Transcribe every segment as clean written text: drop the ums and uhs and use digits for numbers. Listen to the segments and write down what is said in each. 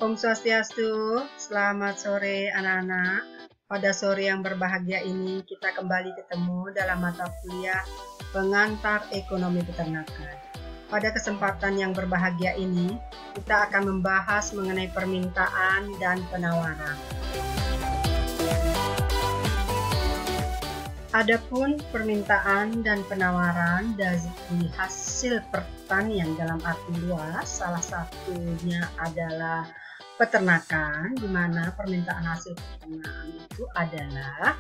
Om Swastiastu, selamat sore anak-anak. Pada sore yang berbahagia ini kita kembali ketemu dalam mata kuliah Pengantar Ekonomi Peternakan. Pada kesempatan yang berbahagia ini, kita akan membahas mengenai permintaan dan penawaran. Adapun permintaan dan penawaran dari hasil pertanian dalam arti luas, salah satunya adalah peternakan, di mana permintaan hasil peternakan itu adalah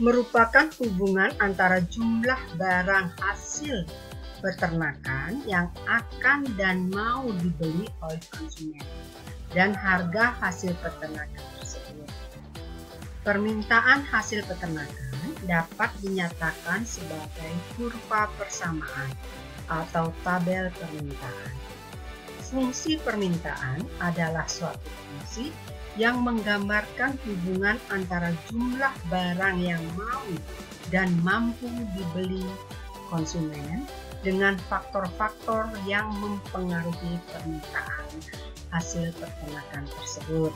merupakan hubungan antara jumlah barang hasil peternakan yang akan dan mau dibeli oleh konsumen dan harga hasil peternakan tersebut. Permintaan hasil peternakan dapat dinyatakan sebagai kurva persamaan atau tabel permintaan. Fungsi permintaan adalah suatu fungsi yang menggambarkan hubungan antara jumlah barang yang mau dan mampu dibeli konsumen dengan faktor-faktor yang mempengaruhi permintaan hasil peternakan tersebut.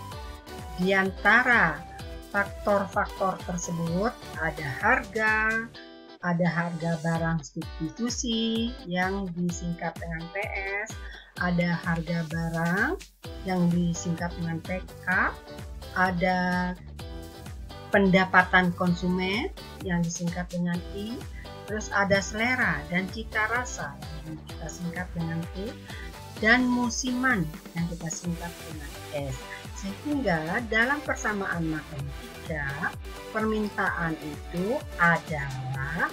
Di antara faktor-faktor tersebut ada harga barang substitusi yang disingkat dengan PS, ada harga barang yang disingkat dengan PK, ada pendapatan konsumen yang disingkat dengan I, terus ada selera dan cita rasa yang kita singkat dengan T, dan musiman yang kita singkat dengan S. Sehingga dalam persamaan matematika, permintaan itu adalah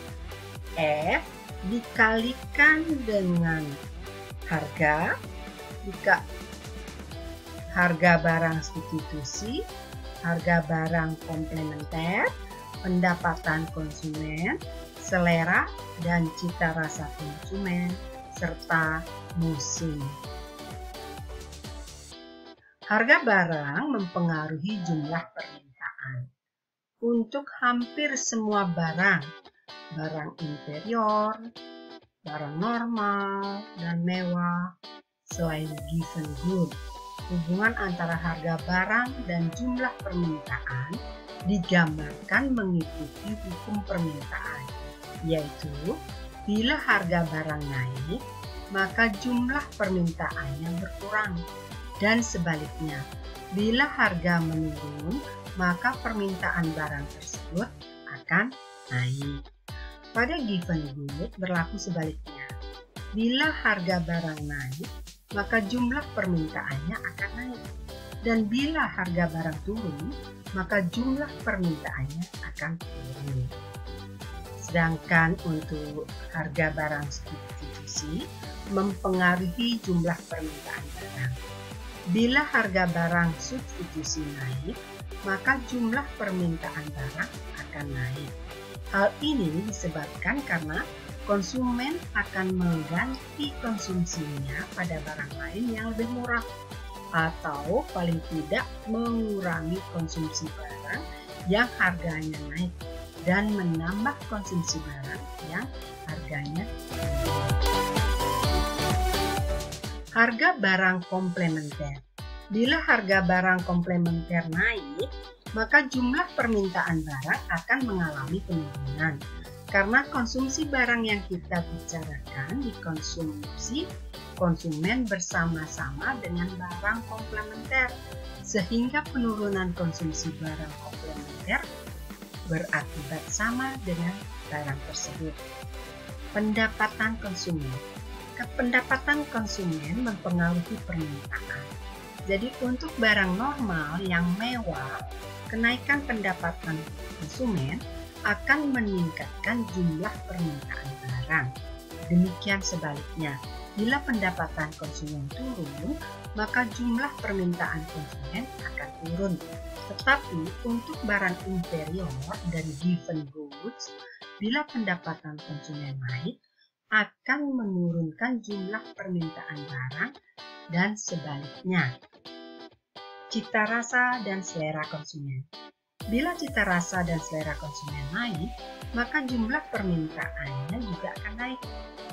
F dikalikan dengan harga, harga barang substitusi, harga barang komplementer, pendapatan konsumen, selera dan cita rasa konsumen, serta musim. Harga barang mempengaruhi jumlah permintaan. Untuk hampir semua barang interior, barang normal, dan mewah, selain given good, hubungan antara harga barang dan jumlah permintaan digambarkan mengikuti hukum permintaan, yaitu bila harga barang naik, maka jumlah permintaannya berkurang. Dan sebaliknya, bila harga menurun, maka permintaan barang tersebut akan naik. Pada given good berlaku sebaliknya. Bila harga barang naik, maka jumlah permintaannya akan naik. Dan bila harga barang turun, maka jumlah permintaannya akan turun. Sedangkan untuk harga barang substitusi mempengaruhi jumlah permintaan barang. Bila harga barang substitusi naik, maka jumlah permintaan barang akan naik. Hal ini disebabkan karena konsumen akan mengganti konsumsinya pada barang lain yang lebih murah, atau paling tidak mengurangi konsumsi barang yang harganya naik dan menambah konsumsi barang yang harganya turun. Harga barang komplementer. Bila harga barang komplementer naik, maka jumlah permintaan barang akan mengalami penurunan. Karena konsumsi barang yang kita bicarakan dikonsumsi konsumen bersama-sama dengan barang komplementer, sehingga penurunan konsumsi barang komplementer berakibat sama dengan barang tersebut. Pendapatan konsumen. Pendapatan konsumen mempengaruhi permintaan. Jadi untuk barang normal yang mewah, kenaikan pendapatan konsumen akan meningkatkan jumlah permintaan barang. Demikian sebaliknya, bila pendapatan konsumen turun, maka jumlah permintaan konsumen akan turun. Tetapi untuk barang inferior dan given goods, bila pendapatan konsumen naik, akan menurunkan jumlah permintaan barang dan sebaliknya. Cita rasa dan selera konsumen. Bila cita rasa dan selera konsumen naik, maka jumlah permintaannya juga akan naik.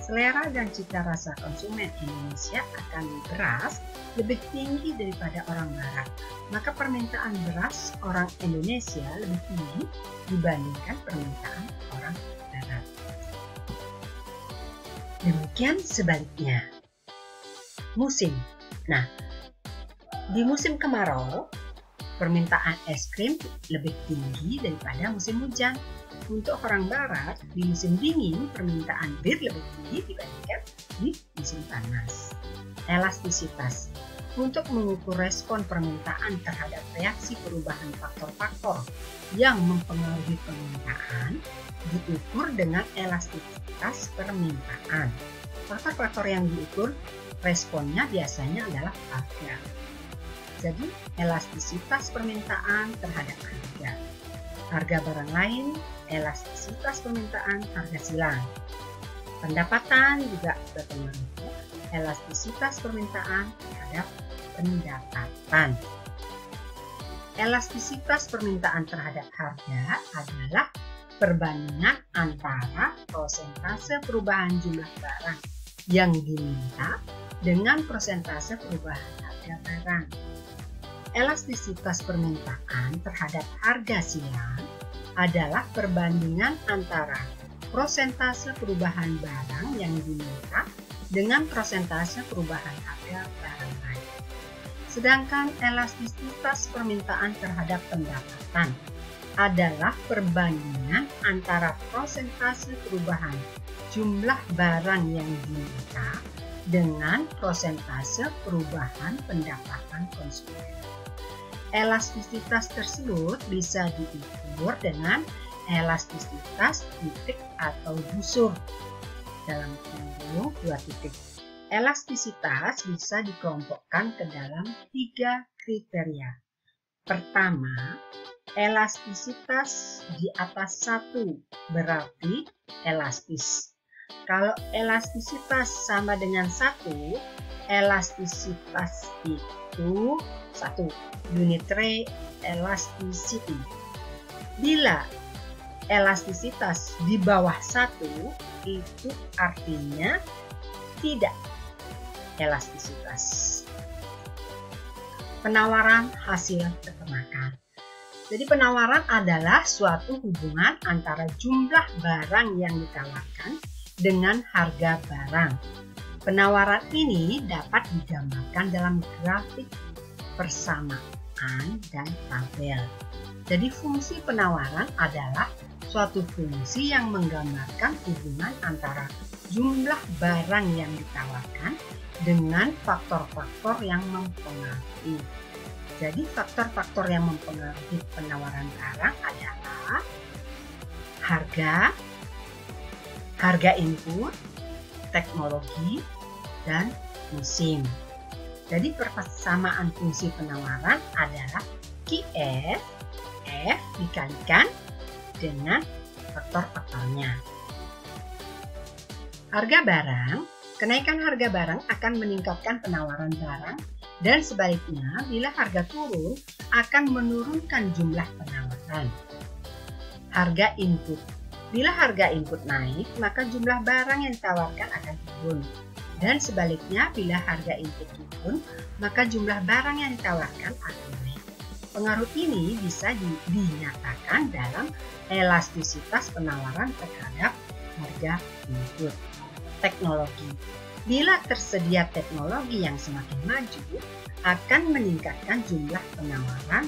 Selera dan cita rasa konsumen Indonesia akan beras lebih tinggi daripada orang Barat, maka permintaan beras orang Indonesia lebih tinggi dibandingkan permintaan orang Barat. Demikian sebaliknya. Musim. Nah, di musim kemarau, permintaan es krim lebih tinggi daripada musim hujan. Untuk orang Barat, di musim dingin, permintaan bir lebih tinggi dibandingkan di musim panas. Elastisitas. Untuk mengukur respon permintaan terhadap reaksi perubahan faktor-faktor yang mempengaruhi permintaan, diukur dengan elastisitas permintaan. Faktor-faktor yang diukur responnya biasanya adalah harga. Jadi, elastisitas permintaan terhadap harga. Harga barang lain, elastisitas permintaan, harga silang. Pendapatan juga berpengaruh. Elastisitas permintaan terhadap pendapatan. Elastisitas permintaan terhadap harga adalah perbandingan antara persentase perubahan jumlah barang yang diminta dengan persentase perubahan harga barang. Elastisitas permintaan terhadap harga silang adalah perbandingan antara persentase perubahan barang yang diminta dengan persentase perubahan harga barang lain. Sedangkan elastisitas permintaan terhadap pendapatan adalah perbandingan antara persentase perubahan jumlah barang yang diminta dengan persentase perubahan pendapatan konsumen. Elastisitas tersebut bisa diukur dengan elastisitas titik atau busur. Dalam kurung 2 titik. Elastisitas bisa dikelompokkan ke dalam 3 kriteria. Pertama, elastisitas di atas 1 berarti elastis. Kalau elastisitas sama dengan 1, elastisitas itu 1, unitary elasticity. Bila elastisitas di bawah 1, itu artinya tidak elastisitas. Penawaran hasil peternakan. Jadi penawaran adalah suatu hubungan antara jumlah barang yang ditawarkan dengan harga barang. Penawaran ini dapat digambarkan dalam grafik persamaan dan tabel. Jadi fungsi penawaran adalah suatu fungsi yang menggambarkan hubungan antara jumlah barang yang ditawarkan dengan faktor-faktor yang mempengaruhi. Jadi faktor-faktor yang mempengaruhi penawaran barang adalah harga input, teknologi, dan musim. Jadi persamaan fungsi penawaran adalah QF, F dikalikan dengan faktor-faktornya. Harga barang, kenaikan harga barang akan meningkatkan penawaran barang dan sebaliknya bila harga turun akan menurunkan jumlah penawaran. Harga input, bila harga input naik maka jumlah barang yang ditawarkan akan turun. Dan sebaliknya, bila harga input turun, maka jumlah barang yang ditawarkan akan naik. Pengaruh ini bisa dinyatakan dalam elastisitas penawaran terhadap harga input. Teknologi. Bila tersedia teknologi yang semakin maju, akan meningkatkan jumlah penawaran.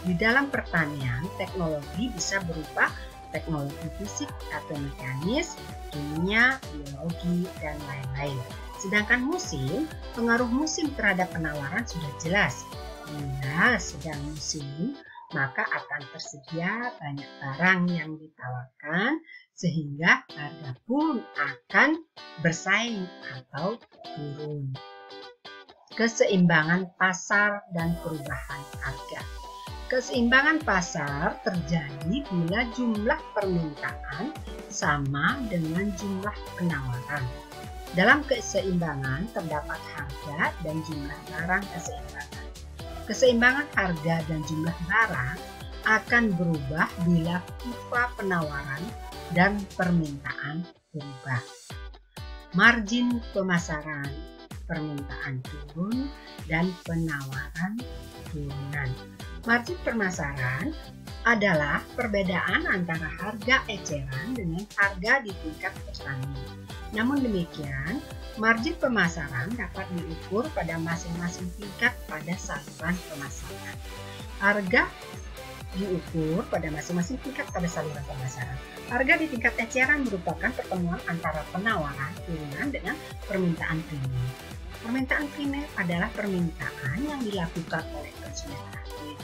Di dalam pertanian, teknologi bisa berupa teknologi fisik atau mekanis, kimia, biologi, dan lain-lain. Sedangkan musim, pengaruh musim terhadap penawaran sudah jelas. Bila sedang musim, maka akan tersedia banyak barang yang ditawarkan sehingga harga pun akan bersaing atau turun. Keseimbangan pasar dan perubahan harga. Keseimbangan pasar terjadi bila jumlah permintaan sama dengan jumlah penawaran. Dalam keseimbangan terdapat harga dan jumlah barang keseimbangan. Keseimbangan harga dan jumlah barang akan berubah bila kurva penawaran dan permintaan berubah. Margin pemasaran, permintaan turun dan penawaran turunan. Margin pemasaran adalah perbedaan antara harga eceran dengan harga di tingkat petani. Namun demikian, margin pemasaran dapat diukur pada masing-masing tingkat pada saluran pemasaran. Harga diukur pada masing-masing tingkat pada saluran pemasaran. Harga di tingkat eceran merupakan pertemuan antara penawaran turunan dengan permintaan primer. Permintaan primer adalah permintaan yang dilakukan oleh konsumen akhir.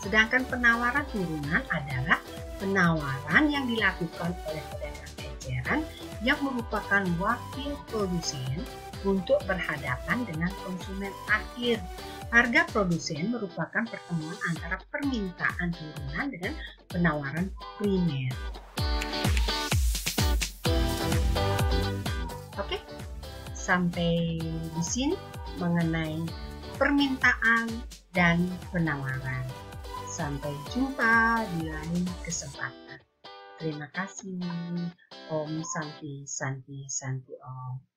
Sedangkan penawaran turunan adalah penawaran yang dilakukan oleh pedagang eceran yang merupakan wakil produsen untuk berhadapan dengan konsumen akhir. Harga produsen merupakan pertemuan antara permintaan turunan dengan penawaran primer. Oke, sampai di sini mengenai permintaan dan penawaran. Sampai jumpa di lain kesempatan. Terima kasih. Om Santi Santi Santi Om.